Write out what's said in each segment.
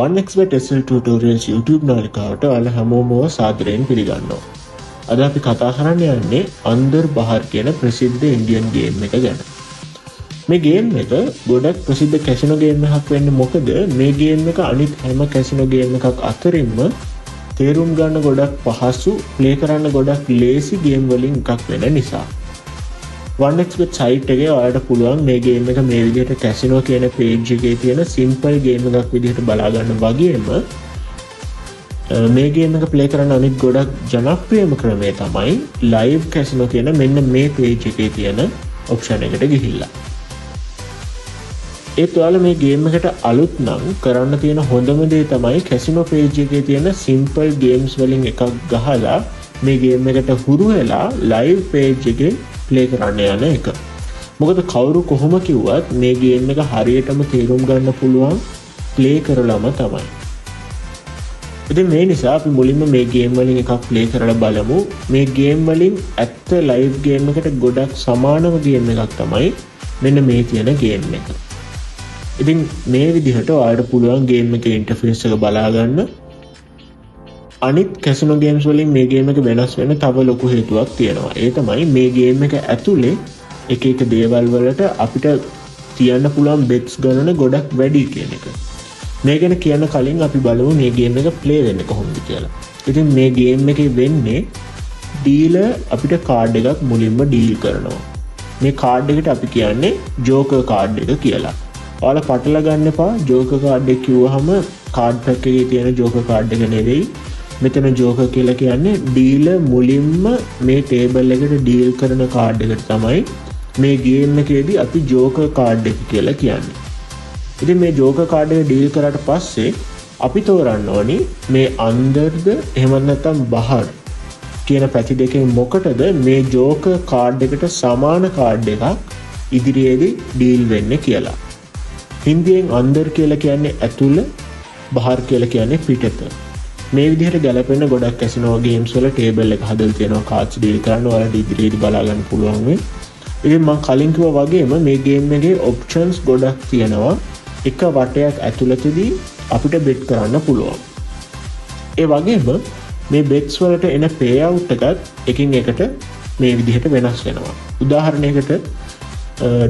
1xbet SL Tutorials YouTube නාලිකාවට ඔයාලා හැමෝම සාදරයෙන් පිළිගන්නවා. අද අපි කතා කරන්න යන්නේ අන්දර් බහර් කියන ප්‍රසිද්ධ ඉන්දියන් ගේම් එක ගැන. මේ ගේම් එක ගොඩක් ප්‍රසිද්ධ කැසිනෝ ගේම් එකක් වෙන්නේ මොකද මේ ගේම් එක අනිත් හැම කැසිනෝ ගේම් එකක් අතරින්ම තේරුම් ගන්න ගොඩක් පහසු, ප්ලේ කරන්න ගොඩක් ලේසි ගේම් වලින් එකක් වෙන නිසා. 1xbet site එකේ ඔයාලට පුළුවන් මේ ගේම් එක මේ විදිහට කැසිනෝ කියන page එකේ තියෙන simple game එකක් විදිහට බලා ගන්න වගේම මේ ගේම් එක play කරන්න අනිත් ගොඩක් ජනප්‍රියම ක්‍රමය තමයි live casino කියන මෙන්න මේ page එකේ තියෙන option එකට ගිහිල්ලා. ඒත් ඔයාලා මේ ගේම් එකට අලුත් නම් කරන්න තියෙන හොඳම දේ තමයි casino page එකේ තියෙන simple games වලින් එකක් ගහලා මේ ගේම් එකට හුරු වෙලා live page එකේ ප්ලේ කරන්න යන එක. මොකද කවුරු කොහොම කිව්වත් මේ ගේම් එක හරියටම තේරුම් ගන්න පුළුවන් ප්ලේ කරලම තමයි. ඉතින් මේ නිසා අපි මුලින්ම මේ ගේම් වලින් එකක් ප්ලේ කරලා බලමු. මේ ගේම් වලින් ඇත්ත ලයිව් ගේම් එකට ගොඩක් සමානම ගේම් එකක් තමයි මෙන්න මේ තියෙන ගේම් එක. ඉතින් මේ විදිහට ඔයාලට පුළුවන් ගේම් එකේ ඉන්ටර්ෆේස් එක බලා ගන්න. අනිත් කැසිනෝ ගේම්ස් වලින් මේ ගේම් එක වෙනස් වෙන තව ලොකු හේතුවක් තියෙනවා. ඒ තමයි මේ ගේම් එක ඇතුලේ එක එක දේවල් වලට අපිට තියන්න පුළුවන් බෙට්ස් ගණන ගොඩක් වැඩි කියන එක. මේ ගැන කියන්න කලින් අපි බලමු මේ ගේම් එක ප්ලේ වෙන්නේ කොහොමද කියලා. ඉතින් මේ ගේම් එකේ වෙන්නේ ඩීලර් අපිට කාඩ් එකක් මුලින්ම ඩීල් කරනවා. මේ කාඩ් එකට අපි කියන්නේ ජෝකර් කාඩ් එක කියලා. ඔයාලා පටලවා ගන්න එපා. ජෝකර් කාඩ් එක කිව්වහම කාඩ් පැක් එකේ තියෙන ජෝකර් කාඩ් එක නෙවෙයි. මෙතන ජෝකර් කියලා කියන්නේ ඩීලර් මුලින්ම මේ ටේබල් එකට ඩීල් කරන කාඩ් එකට තමයි මේ ගේම් එකේදී අපි ජෝකර් කාඩ් එක කියලා කියන්නේ. ඉතින් මේ ජෝකර් කාඩ් එක ඩීල් කරාට පස්සේ අපි තෝරන්න ඕනි මේ අන්දර්ද එහෙම නැත්නම් බහර් කියන පැති දෙකෙන් මොකටද මේ ජෝකර් කාඩ් එකට සමාන කාඩ් එකක් ඉදිරියේදී ඩීල් වෙන්නේ කියලා. හින්දියෙන් අන්දර් කියලා කියන්නේ ඇතුළ, බහර් කියලා කියන්නේ පිටත. මේ විදිහට ගැලපෙන ගොඩක් කැසිනෝ ගේම්ස් වල ටේබල් එක හදලා තියෙනවා කාඩ්ස් ඩීල් කරන්න ඔයාලට ඉදිරියේදී බලා ගන්න පුළුවන් වෙයි. ඉතින් මම කලින් කිව්වා වගේම මේ ගේම් එකේ ඔප්ෂන්ස් ගොඩක් තියෙනවා. එක වටයක් ඇතුළතදී අපිට බෙට් කරන්න පුළුවන්. ඒ වගේම මේ බෙට්ස් වලට එන පේ අවුට් එකත් එකින් එකට මේ විදිහට වෙනස් වෙනවා. උදාහරණයකට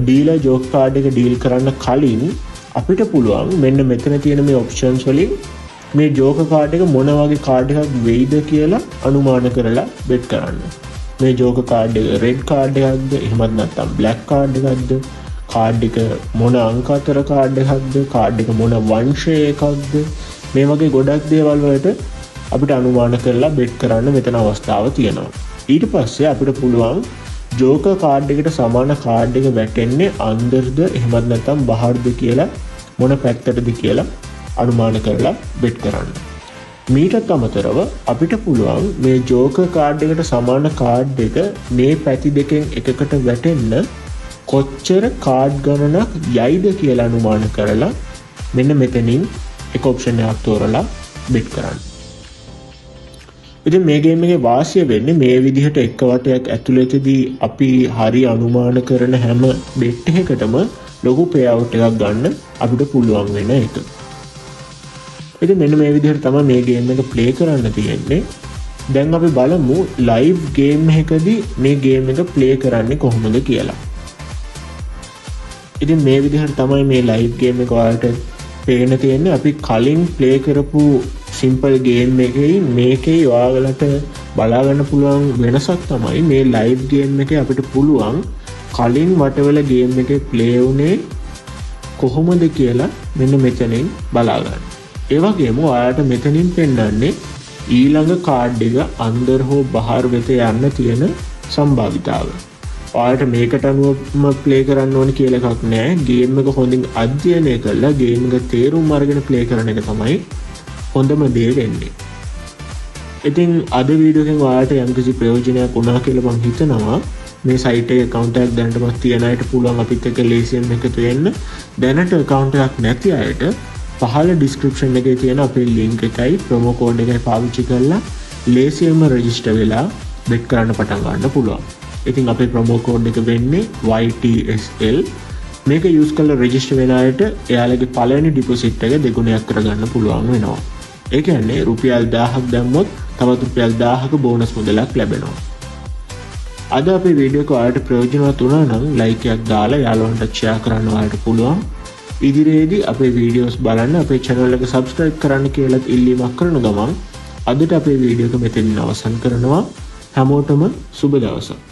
ඩීලර් ජෝක් කාඩ් එක ඩීල් කරන්න කලින් අපිට පුළුවන් මෙන්න මෙතන තියෙන මේ ඔප්ෂන්ස් වලින් මේ ජෝකර් කාඩ් එක මොන වගේ කාඩ් එකක් වෙයිද කියලා අනුමාන කරලා බෙට් කරන්න. මේ ජෝකර් කාඩ් එක රෙඩ් කාඩ් එකක්ද එහෙමත් නැත්නම් බ්ලැක් කාඩ් එකක්ද, කාඩ් එක මොන අංක අතර කාඩ් එකක්ද, කාඩ් එක මොන වංශය එකක්ද, මේ වගේ ගොඩක් දේවල් වලට අපිට අනුමාන කරලා බෙට් කරන්න මෙතන අවස්ථාව තියෙනවා. ඊට පස්සේ අපිට පුළුවන් ජෝකර් කාඩ් එකට සමාන කාඩ් එක වැටෙන්නේ අන්දර්ද එහෙමත් නැත්නම් බහර්ද කියලා මොන පැත්තටද කියලා අනුමාන කරලා බෙට් කරන්න. මීටත් අමතරව අපිට පුළුවන් මේ ජෝකර් කාඩ් එකට සමාන කාඩ් එක මේ පැති දෙකෙන් එකකට වැටෙන්න කොච්චර කාඩ් ගණනක් යයිද කියලා අනුමාන කරලා මෙන්න මෙතනින් එක ඔප්ෂන් එකක් තෝරලා බෙට් කරන්න. ඉතින් මේ ගේම් එකේ වාසිය වෙන්නේ මේ විදිහට එක වටයක් ඇතුළතදී අපි හරි අනුමාන කරන හැම බෙට් එකකටම ලොකු පේ අවුට් එකක් ගන්න අපිට පුළුවන් වෙන එක. ඉතින් මෙන්න මේ විදිහට තමයි මේ ගේම් එක ප්ලේ කරන්න තියෙන්නේ. දැන් අපි බලමු ලයිව් ගේම් එකකදී මේ ගේම් එක ප්ලේ කරන්නේ කොහොමද කියලා. ඉතින් මේ විදිහට තමයි මේ ලයිව් ගේම් එක ඔයාලට පේන්න තියෙන්නේ. අපි කලින් ප්ලේ කරපු සිම්පල් ගේම් එකේ මේකේ ඔයාලට බලා ගන්න පුළුවන් වෙනසක් තමයි මේ ලයිව් ගේම් එකේ අපිට පුළුවන් කලින් වටවල ගේම් එකේ ප්ලේ වුණේ කොහොමද කියලා මෙන්න මෙතනින් බලා ගන්න. ඒ වගේම ඔයාලට මෙතනින් පෙන්නන්නේ ඊළඟ කාඩ් එක අන්දර් හෝ බහර් වෙත යන්න තියෙන සම්භාවිතාව. ඔයාලට මේකට අනුවම ප්ලේ කරන්න ඕනේ කියලා එකක් නැහැ. ගේම් එක හොඳින් අධ්‍යයනය කරලා ගේම් එක තේරුම් අරගෙන ප්ලේ කරන එක තමයි හොඳම දේ වෙන්නේ. ඉතින් අද වීඩියෝ එකෙන් ඔයාලට යම්කිසි ප්‍රයෝජනයක් වුණා කියලා මම හිතනවා. මේ සයිට් එකේ account එකක් දැනටමත් තියන අයට පුළුවන් අපිත් එක්ක ලේසියෙන් එකතු වෙන්න. දැනට account එකක් නැති අයට පහළ description එකේ තියෙන අපේ link එකයි promo code එකයි පාවිච්චි කරලා ලේසියෙන්ම register වෙලා bet කරන්න පටන් ගන්න පුළුවන්. ඉතින් අපේ promo code එක වෙන්නේ YTSL මේක යූස් කරලා රෙජිස්ටර් වෙන අයට එයාලගේ පළවෙනි ඩිපොසිට් එක දෙගුණයක් කරගන්න පුළුවන් වෙනවා. ඒ කියන්නේ රුපියල් 1000ක් දැම්මොත් තවත් රුපියල් 1000ක බෝනස් මුදලක් ලැබෙනවා. අද අපේ වීඩියෝ එක ඔයාලට ප්‍රයෝජනවත් වුණා නම් ලයික් එකක් දාලා යාළුවන්ට ෂෙයා කරන්න ඔයාලට පුළුවන්. ඉදිරියේදී අපේ වීඩියෝස් බලන්න අපේ channel එක subscribe කරන්න කියලාත් ඉල්ලීමක් කරන ගමන් අදට අපේ වීඩියෝ එක මෙතනින් අවසන් කරනවා. හැමෝටම සුබ දවසක්.